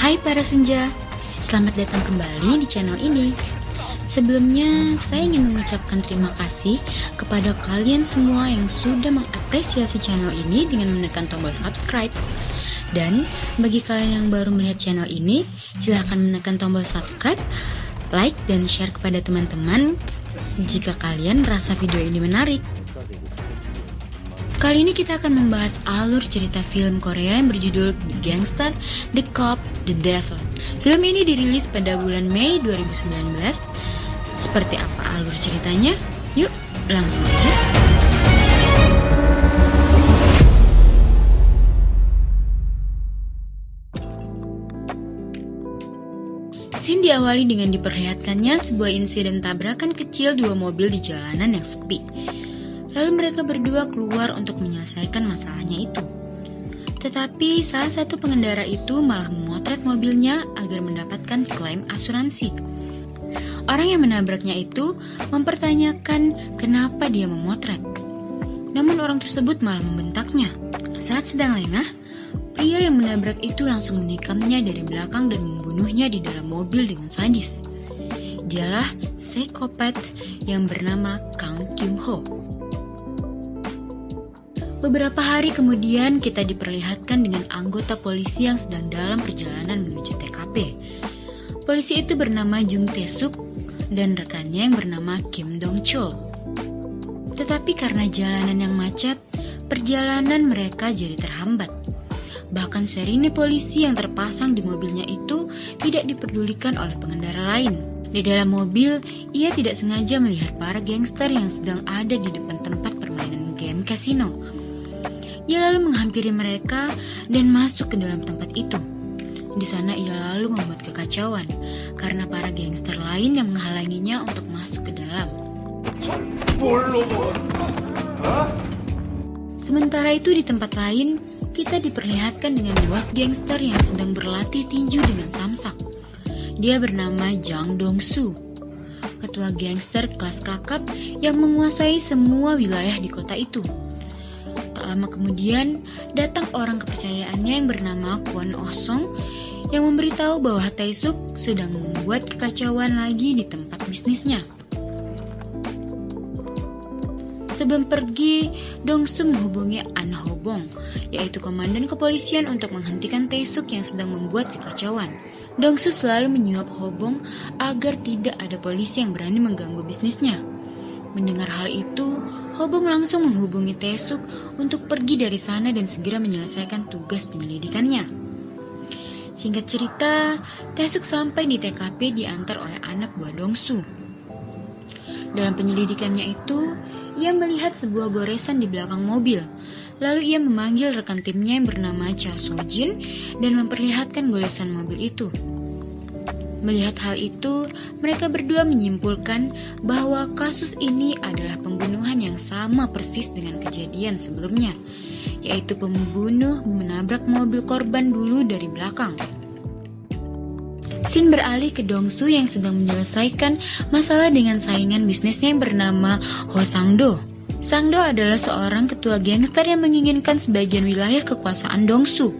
Hai para senja, selamat datang kembali di channel ini. Sebelumnya, saya ingin mengucapkan terima kasih kepada kalian semua yang sudah mengapresiasi channel ini dengan menekan tombol subscribe. Dan bagi kalian yang baru melihat channel ini, silahkan menekan tombol subscribe, like, dan share kepada teman-teman jika kalian merasa video ini menarik. Kali ini kita akan membahas alur cerita film Korea yang berjudul The Gangster, The Cop, The Devil. Film ini dirilis pada bulan Mei 2019. Seperti apa alur ceritanya? Yuk, langsung aja. Scene diawali dengan diperlihatkannya sebuah insiden tabrakan kecil dua mobil di jalanan yang sepi. Lalu mereka berdua keluar untuk menyelesaikan masalahnya itu. Tetapi salah satu pengendara itu malah memotret mobilnya agar mendapatkan klaim asuransi. Orang yang menabraknya itu mempertanyakan kenapa dia memotret. Namun orang tersebut malah membentaknya. Saat sedang lengah, pria yang menabrak itu langsung menikamnya dari belakang dan membunuhnya di dalam mobil dengan sadis. Dialah psikopat yang bernama Kang Kyung-ho. Beberapa hari kemudian kita diperlihatkan dengan anggota polisi yang sedang dalam perjalanan menuju TKP. Polisi itu bernama Jung Tae-suk dan rekannya yang bernama Kim Dong-chol. Tetapi karena jalanan yang macet, perjalanan mereka jadi terhambat. Bahkan sirine polisi yang terpasang di mobilnya itu tidak diperdulikan oleh pengendara lain. Di dalam mobil, ia tidak sengaja melihat para gangster yang sedang ada di depan tempat permainan game kasino. Ia lalu menghampiri mereka dan masuk ke dalam tempat itu. Di sana ia lalu membuat kekacauan karena para gangster lain yang menghalanginya untuk masuk ke dalam. Sementara itu di tempat lain, kita diperlihatkan dengan bos gangster yang sedang berlatih tinju dengan samsak. Dia bernama Jang Dong-soo, ketua gangster kelas kakap yang menguasai semua wilayah di kota itu. Tak lama kemudian, datang orang kepercayaannya yang bernama Kwon Oh-song yang memberitahu bahwa Tae-suk sedang membuat kekacauan lagi di tempat bisnisnya. Sebelum pergi, Dong-soo menghubungi An Ho-bong, yaitu komandan kepolisian untuk menghentikan Tae-suk yang sedang membuat kekacauan. Dong-soo selalu menyuap Ho-bong agar tidak ada polisi yang berani mengganggu bisnisnya. Mendengar hal itu, Ho-bong langsung menghubungi Tae-suk untuk pergi dari sana dan segera menyelesaikan tugas penyelidikannya. Singkat cerita, Tae-suk sampai di TKP diantar oleh anak buah Dong-soo. Dalam penyelidikannya itu, ia melihat sebuah goresan di belakang mobil. Lalu ia memanggil rekan timnya yang bernama Cha So-jin dan memperlihatkan goresan mobil itu. Melihat hal itu, mereka berdua menyimpulkan bahwa kasus ini adalah pembunuhan yang sama persis dengan kejadian sebelumnya, yaitu pembunuh menabrak mobil korban dulu dari belakang. Scene beralih ke Dong-soo yang sedang menyelesaikan masalah dengan saingan bisnisnya yang bernama Ho Sang-do. Sang-do adalah seorang ketua gangster yang menginginkan sebagian wilayah kekuasaan Dong-soo.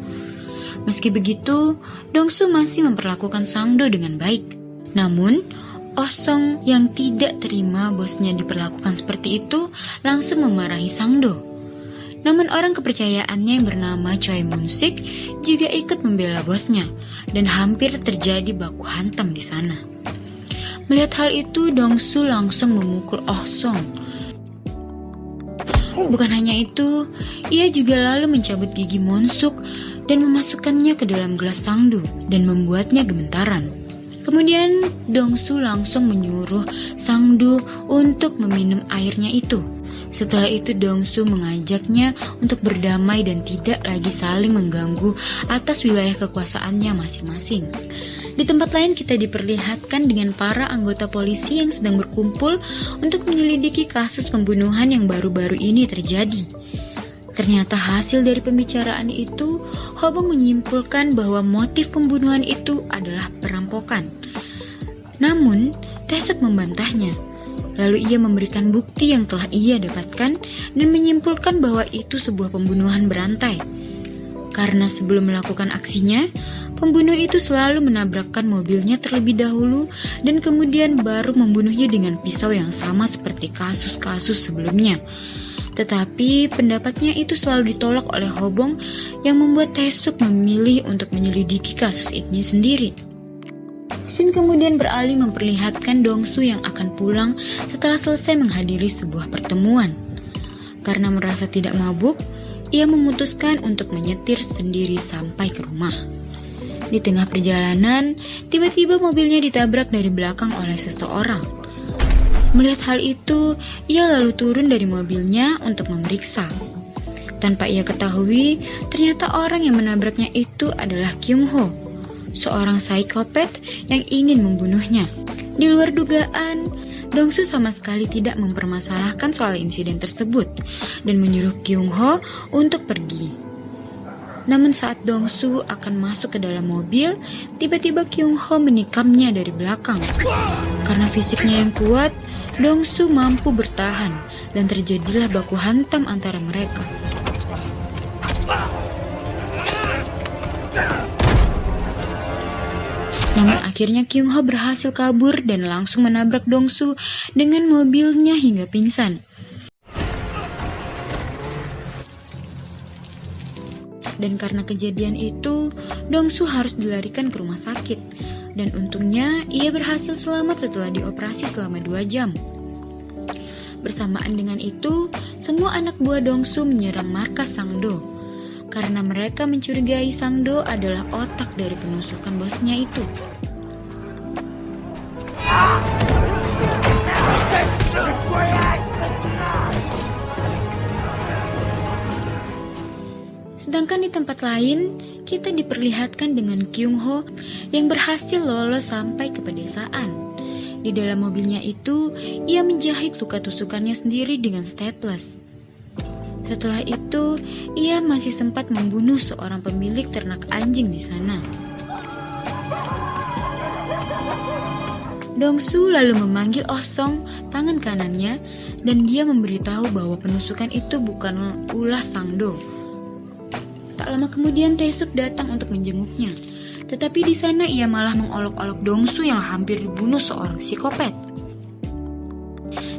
Meski begitu, Dong-soo masih memperlakukan Sang-do dengan baik. Namun, Oh-song yang tidak terima bosnya diperlakukan seperti itu langsung memarahi Sang-do. Namun orang kepercayaannya yang bernama Choi Moon-sik juga ikut membela bosnya dan hampir terjadi baku hantam di sana. Melihat hal itu, Dong-soo langsung memukul Oh-song. Bukan hanya itu, ia juga lalu mencabut gigi Moon-suk dan memasukkannya ke dalam gelas Sang-do dan membuatnya gemetaran. Kemudian Dong-soo langsung menyuruh Sang-do untuk meminum airnya itu. Setelah itu Dongsu mengajaknya untuk berdamai dan tidak lagi saling mengganggu atas wilayah kekuasaannya masing-masing. Di tempat lain kita diperlihatkan dengan para anggota polisi yang sedang berkumpul untuk menyelidiki kasus pembunuhan yang baru-baru ini terjadi. Ternyata hasil dari pembicaraan itu, Hobong menyimpulkan bahwa motif pembunuhan itu adalah perampokan. Namun, Taesuk membantahnya. Lalu ia memberikan bukti yang telah ia dapatkan dan menyimpulkan bahwa itu sebuah pembunuhan berantai. Karena sebelum melakukan aksinya, pembunuh itu selalu menabrakkan mobilnya terlebih dahulu dan kemudian baru membunuhnya dengan pisau yang sama seperti kasus-kasus sebelumnya. Tetapi pendapatnya itu selalu ditolak oleh Hobong yang membuat Taesuk memilih untuk menyelidiki kasus ini sendiri. Shin kemudian beralih memperlihatkan Dongsu yang akan pulang setelah selesai menghadiri sebuah pertemuan. Karena merasa tidak mabuk, ia memutuskan untuk menyetir sendiri sampai ke rumah. Di tengah perjalanan, tiba-tiba mobilnya ditabrak dari belakang oleh seseorang. Melihat hal itu, ia lalu turun dari mobilnya untuk memeriksa. Tanpa ia ketahui, ternyata orang yang menabraknya itu adalah Kyung Ho, seorang psikopat yang ingin membunuhnya. Di luar dugaan, Dongsu sama sekali tidak mempermasalahkan soal insiden tersebut dan menyuruh Kyung Ho untuk pergi. Namun saat Dongsu akan masuk ke dalam mobil, tiba-tiba Kyung Ho menikamnya dari belakang. Karena fisiknya yang kuat, Dongsu mampu bertahan dan terjadilah baku hantam antara mereka. Namun akhirnya Kyung Ho berhasil kabur dan langsung menabrak Dongsu dengan mobilnya hingga pingsan. Dan karena kejadian itu, Dongsu harus dilarikan ke rumah sakit. Dan untungnya ia berhasil selamat setelah dioperasi selama 2 jam. Bersamaan dengan itu, semua anak buah Dongsu menyerang markas Sangdo. Karena mereka mencurigai Sangdo adalah otak dari penusukan bosnya itu. Sedangkan di tempat lain, kita diperlihatkan dengan Kyung Ho yang berhasil lolos sampai ke pedesaan. Di dalam mobilnya itu, ia menjahit luka tusukannya sendiri dengan staples. Setelah itu, ia masih sempat membunuh seorang pemilik ternak anjing di sana. Dongsu lalu memanggil Oh Song, tangan kanannya, dan dia memberitahu bahwa penusukan itu bukan ulah Sangdo. Tak lama kemudian Taesuk datang untuk menjenguknya, tetapi di sana ia malah mengolok-olok Dongsu yang hampir dibunuh seorang psikopat.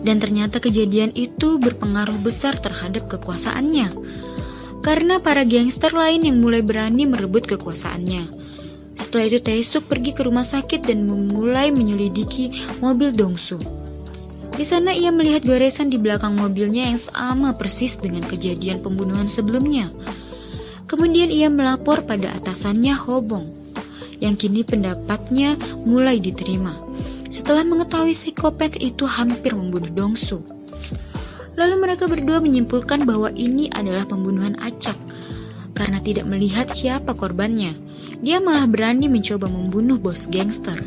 Dan ternyata kejadian itu berpengaruh besar terhadap kekuasaannya, karena para gangster lain yang mulai berani merebut kekuasaannya. Setelah itu Taesuk pergi ke rumah sakit dan memulai menyelidiki mobil Dongsu. Di sana ia melihat goresan di belakang mobilnya yang sama persis dengan kejadian pembunuhan sebelumnya. Kemudian ia melapor pada atasannya Hobong, yang kini pendapatnya mulai diterima. Setelah mengetahui psikopat itu hampir membunuh Dongsu. Lalu mereka berdua menyimpulkan bahwa ini adalah pembunuhan acak. Karena tidak melihat siapa korbannya, dia malah berani mencoba membunuh bos gangster.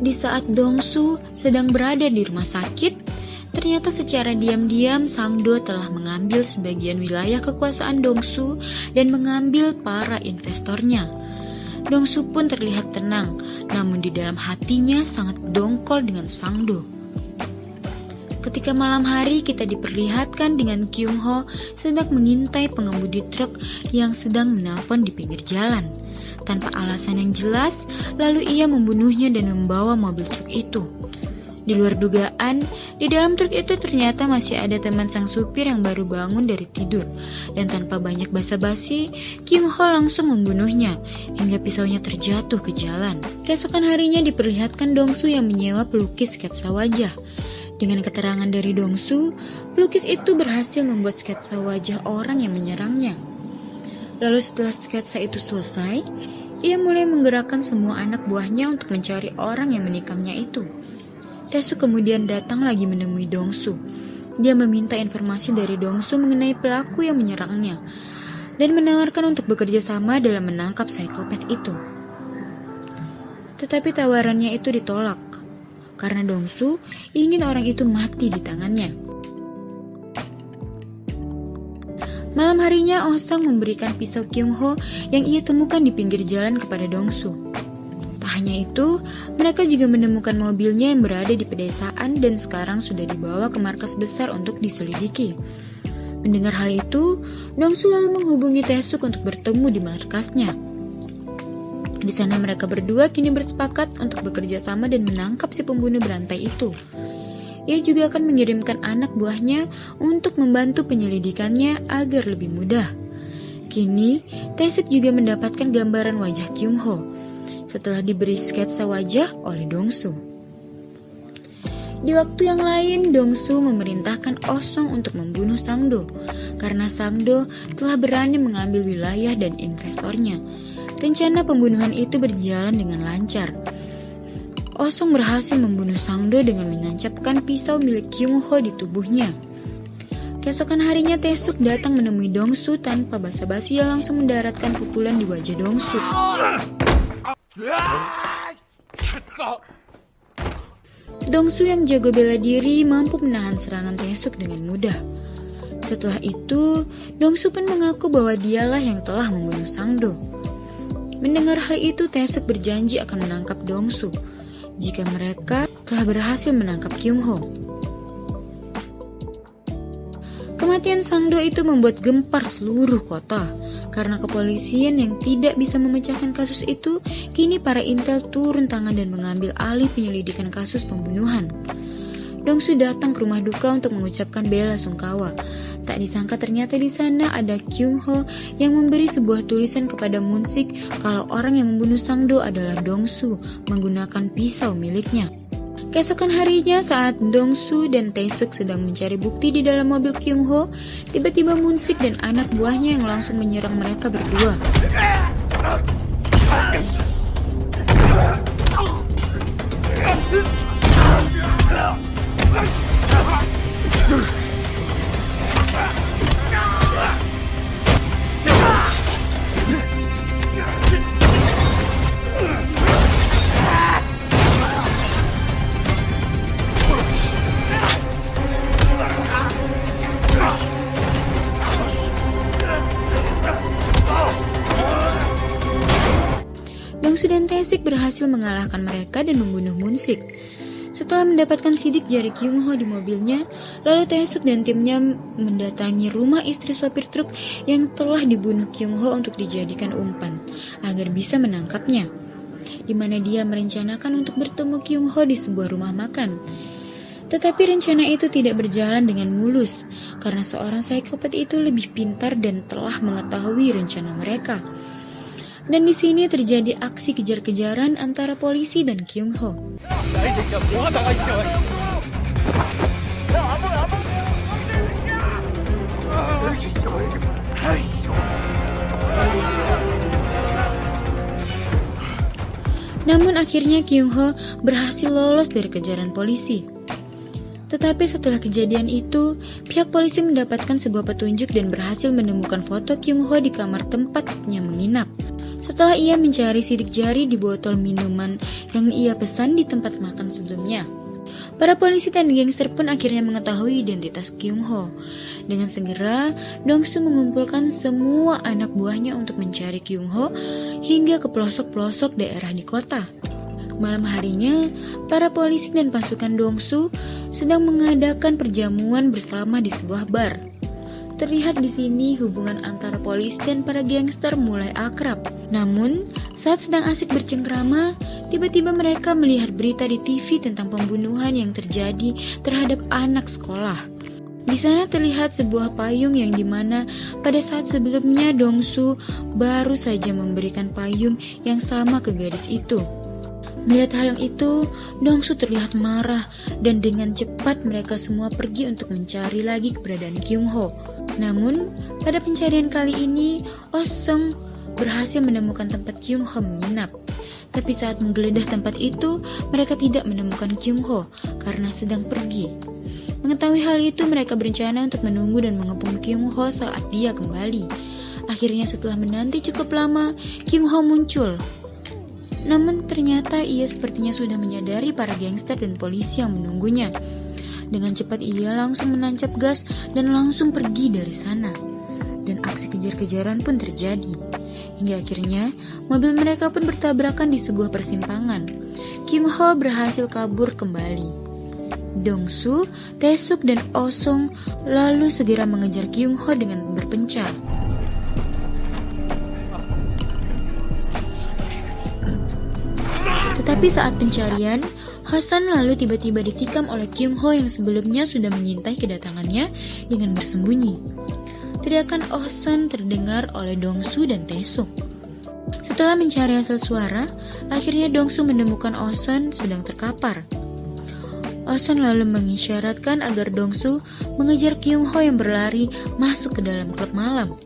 Di saat Dongsu sedang berada di rumah sakit, ternyata secara diam-diam Sangdo telah mengambil sebagian wilayah kekuasaan Dongsu dan mengambil para investornya. Dongsu pun terlihat tenang, namun di dalam hatinya sangat dongkol dengan Sangdo. Ketika malam hari kita diperlihatkan dengan Kyung Ho sedang mengintai pengemudi truk yang sedang menelpon di pinggir jalan. Tanpa alasan yang jelas, lalu ia membunuhnya dan membawa mobil truk itu. Di luar dugaan, di dalam truk itu ternyata masih ada teman sang supir yang baru bangun dari tidur. Dan tanpa banyak basa-basi, Kyung Ho langsung membunuhnya, hingga pisaunya terjatuh ke jalan. Keesokan harinya diperlihatkan Dongsu yang menyewa pelukis sketsa wajah. Dengan keterangan dari Dongsu, pelukis itu berhasil membuat sketsa wajah orang yang menyerangnya. Lalu setelah sketsa itu selesai, ia mulai menggerakkan semua anak buahnya untuk mencari orang yang menikamnya itu. Taesuk kemudian datang lagi menemui Dongsu. Dia meminta informasi dari Dongsu mengenai pelaku yang menyerangnya dan menawarkan untuk bekerja sama dalam menangkap psikopat itu. Tetapi tawarannya itu ditolak karena Dongsu ingin orang itu mati di tangannya. Malam harinya, Oh Sung memberikan pisau Kyung Ho yang ia temukan di pinggir jalan kepada Dongsu. Tak hanya itu, mereka juga menemukan mobilnya yang berada di pedesaan dan sekarang sudah dibawa ke markas besar untuk diselidiki. Mendengar hal itu, Dongsu lalu menghubungi Taesuk untuk bertemu di markasnya. Di sana mereka berdua kini bersepakat untuk bekerja sama dan menangkap si pembunuh berantai itu. Ia juga akan mengirimkan anak buahnya untuk membantu penyelidikannya agar lebih mudah. Kini, Taesuk juga mendapatkan gambaran wajah Kyung Ho setelah diberi sketsa wajah oleh Dongsu. Di waktu yang lain, Dongsu memerintahkan Oh Sung untuk membunuh Sang-do karena Sang-do telah berani mengambil wilayah dan investornya. Rencana pembunuhan itu berjalan dengan lancar. Oh Sung berhasil membunuh Sang-do dengan menancapkan pisau milik Kyung Ho di tubuhnya. Keesokan harinya Taesuk datang menemui Dongsu tanpa basa-basi. Ia langsung mendaratkan pukulan di wajah Dongsu. Dongsu yang jago bela diri mampu menahan serangan Taesuk dengan mudah. Setelah itu, Dongsu pun mengaku bahwa dialah yang telah membunuh Sang-do. Mendengar hal itu, Taesuk berjanji akan menangkap Dongsu jika mereka telah berhasil menangkap Kyung Ho. Kematian Sang-do itu membuat gempar seluruh kota. Karena kepolisian yang tidak bisa memecahkan kasus itu, kini para intel turun tangan dan mengambil alih penyelidikan kasus pembunuhan. Dongsu datang ke rumah duka untuk mengucapkan bela sungkawa. Tak disangka ternyata di sana ada Kyung Ho yang memberi sebuah tulisan kepada Moon-sik kalau orang yang membunuh Sang-do adalah Dongsu menggunakan pisau miliknya. Keesokan harinya saat Dongsu dan Taesuk sedang mencari bukti di dalam mobil Kyung Ho, tiba-tiba Moon-sik dan anak buahnya yang langsung menyerang mereka berdua. Dongsu dan Taesuk berhasil mengalahkan mereka dan membunuh Moon-sik. Setelah mendapatkan sidik jari Kyung Ho di mobilnya, lalu Taesuk dan timnya mendatangi rumah istri sopir truk yang telah dibunuh Kyung Ho untuk dijadikan umpan agar bisa menangkapnya, di mana dia merencanakan untuk bertemu Kyung Ho di sebuah rumah makan. Tetapi rencana itu tidak berjalan dengan mulus karena seorang psikopat itu lebih pintar dan telah mengetahui rencana mereka. Dan di sini terjadi aksi kejar-kejaran antara polisi dan Kyung Ho. Namun akhirnya Kyung Ho berhasil lolos dari kejaran polisi. Tetapi setelah kejadian itu, pihak polisi mendapatkan sebuah petunjuk dan berhasil menemukan foto Kyung Ho di kamar tempatnya menginap. Setelah ia mencari sidik jari di botol minuman yang ia pesan di tempat makan sebelumnya, para polisi dan gangster pun akhirnya mengetahui identitas Kyung Ho. Dengan segera, Dongsu mengumpulkan semua anak buahnya untuk mencari Kyung Ho hingga ke pelosok-pelosok daerah di kota. Malam harinya, para polisi dan pasukan Dongsu sedang mengadakan perjamuan bersama di sebuah bar. Terlihat di sini hubungan antara polisi dan para gangster mulai akrab. Namun, saat sedang asik bercengkrama, tiba-tiba mereka melihat berita di TV tentang pembunuhan yang terjadi terhadap anak sekolah. Di sana terlihat sebuah payung yang dimana pada saat sebelumnya Dongsu baru saja memberikan payung yang sama ke gadis itu. Melihat hal itu, Dongsu terlihat marah dan dengan cepat mereka semua pergi untuk mencari lagi keberadaan Kyung Ho. Namun, pada pencarian kali ini, Oh Sung berhasil menemukan tempat Kyung Ho menginap. Tapi saat menggeledah tempat itu, mereka tidak menemukan Kyung Ho karena sedang pergi. Mengetahui hal itu, mereka berencana untuk menunggu dan mengepung Kyung Ho saat dia kembali. Akhirnya setelah menanti cukup lama, Kyung Ho muncul. Namun ternyata ia sepertinya sudah menyadari para gangster dan polisi yang menunggunya. Dengan cepat ia langsung menancap gas dan langsung pergi dari sana. Dan aksi kejar-kejaran pun terjadi. Hingga akhirnya mobil mereka pun bertabrakan di sebuah persimpangan. Kyung Ho berhasil kabur kembali. Dong-su, Tae-suk, dan Oh-sung lalu segera mengejar Kyung Ho dengan berpencar. Tetapi saat pencarian, Hasan lalu tiba-tiba ditikam oleh Kyung Ho yang sebelumnya sudah menyintai kedatangannya dengan bersembunyi. Teriakan Oh-sun terdengar oleh Dong-su dan Tae-suk. Setelah mencari hasil suara, akhirnya Dong-su menemukan Oh-sun sedang terkapar. Oh-sun lalu mengisyaratkan agar Dong-su mengejar Kyung Ho yang berlari masuk ke dalam klub malam.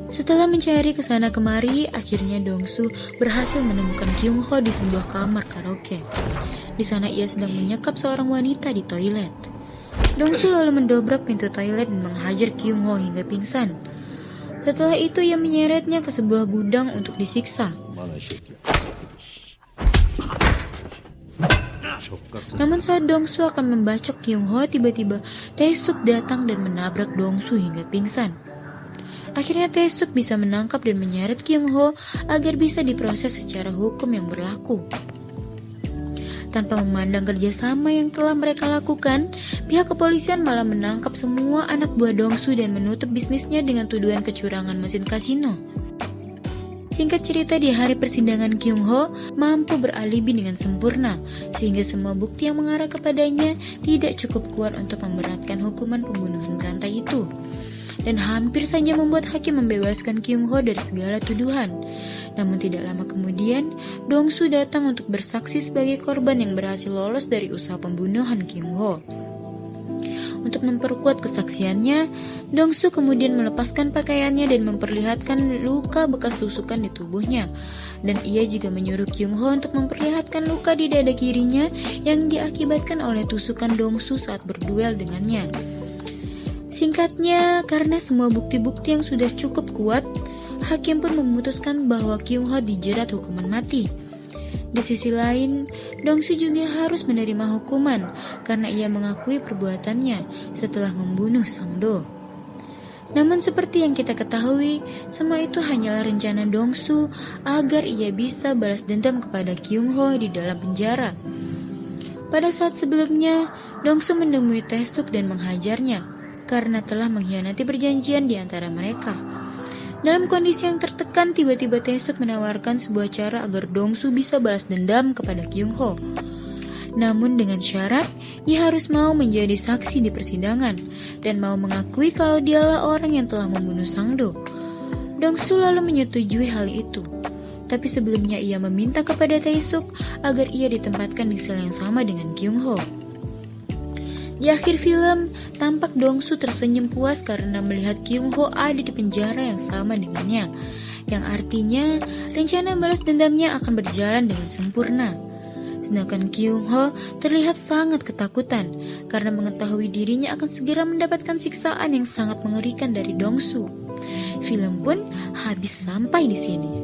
Setelah mencari kesana kemari, akhirnya Dong-su berhasil menemukan Kyung Ho di sebuah kamar karaoke. Di sana ia sedang menyekap seorang wanita di toilet. Dong-su lalu mendobrak pintu toilet dan menghajar Kyung Ho hingga pingsan. Setelah itu ia menyeretnya ke sebuah gudang untuk disiksa. Namun saat Dong-su akan membacok Kyung Ho, tiba-tiba Tae-suk datang dan menabrak Dong-su hingga pingsan. Akhirnya Tae-suk bisa menangkap dan menyeret Kyung Ho agar bisa diproses secara hukum yang berlaku. Tanpa memandang kerjasama yang telah mereka lakukan, pihak kepolisian malah menangkap semua anak buah Dong-su dan menutup bisnisnya dengan tuduhan kecurangan mesin kasino. Singkat cerita, di hari persidangan Kyung Ho mampu beralibi dengan sempurna, sehingga semua bukti yang mengarah kepadanya tidak cukup kuat untuk memberatkan hukuman pembunuhan berantai itu. Dan hampir saja membuat hakim membebaskan Kyung Ho dari segala tuduhan. Namun tidak lama kemudian, Dong-su datang untuk bersaksi sebagai korban yang berhasil lolos dari usaha pembunuhan Kyung Ho. Untuk memperkuat kesaksiannya, Dong-su kemudian melepaskan pakaiannya dan memperlihatkan luka bekas tusukan di tubuhnya. Dan ia juga menyuruh Kyung Ho untuk memperlihatkan luka di dada kirinya yang diakibatkan oleh tusukan Dong-su saat berduel dengannya. Singkatnya, karena semua bukti-bukti yang sudah cukup kuat, hakim pun memutuskan bahwa Kyung Ho dijerat hukuman mati. Di sisi lain, Dong-su juga harus menerima hukuman karena ia mengakui perbuatannya setelah membunuh Sang-do. Namun seperti yang kita ketahui, semua itu hanyalah rencana Dong-su agar ia bisa balas dendam kepada Kyung Ho di dalam penjara. Pada saat sebelumnya, Dong-su menemui Tae-suk dan menghajarnya karena telah mengkhianati perjanjian di antara mereka. Dalam kondisi yang tertekan, tiba-tiba Tae-suk menawarkan sebuah cara agar Dong-su bisa balas dendam kepada Kyung Ho. Namun dengan syarat, ia harus mau menjadi saksi di persidangan dan mau mengakui kalau dialah orang yang telah membunuh Sang-do. Dong-su lalu menyetujui hal itu. Tapi sebelumnya ia meminta kepada Tae-suk agar ia ditempatkan di sel yang sama dengan Kyung Ho. Di akhir film, tampak Dong-su tersenyum puas karena melihat Kyung Ho ada di penjara yang sama dengannya, yang artinya rencana balas dendamnya akan berjalan dengan sempurna. Sedangkan Kyung Ho terlihat sangat ketakutan karena mengetahui dirinya akan segera mendapatkan siksaan yang sangat mengerikan dari Dong-su. Film pun habis sampai di sini.